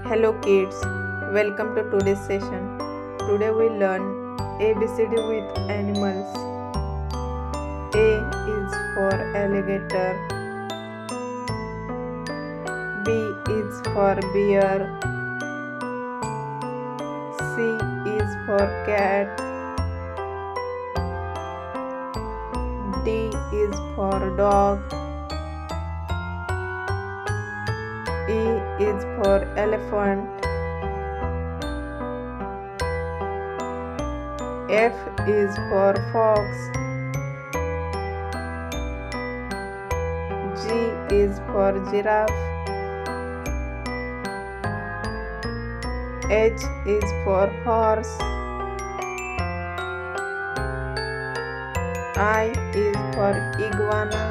Hello kids, welcome to today's session. Today we learn ABCD with animals. A is for alligator. B is for bear. C is for cat. D is for dog. E is for elephant. F is for fox. G is for giraffe. H is for horse. I is for iguana.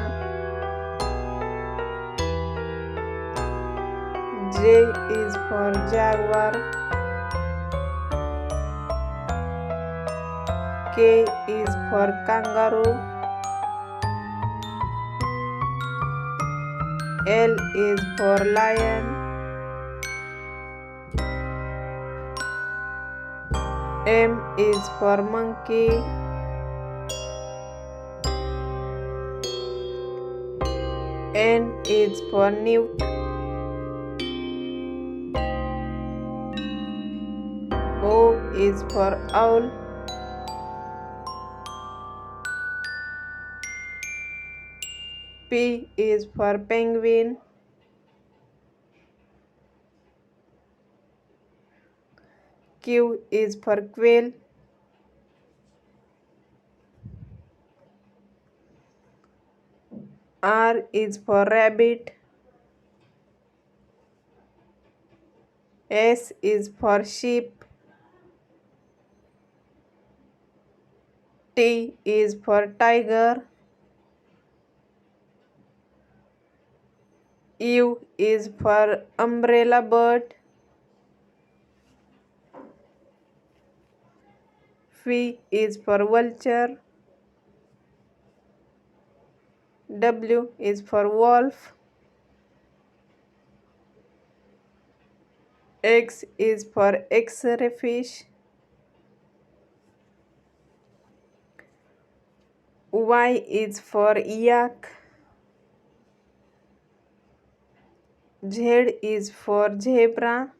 J is for jaguar. K is for kangaroo. L is for lion. M is for monkey. N is for newt. O is for owl. P is for penguin. Q is for quail. R is for rabbit. S is for sheep. T is for tiger. U is for umbrella bird. V is for vulture. W is for wolf. X is for X-ray fish. Y is for yak. Z is for zebra.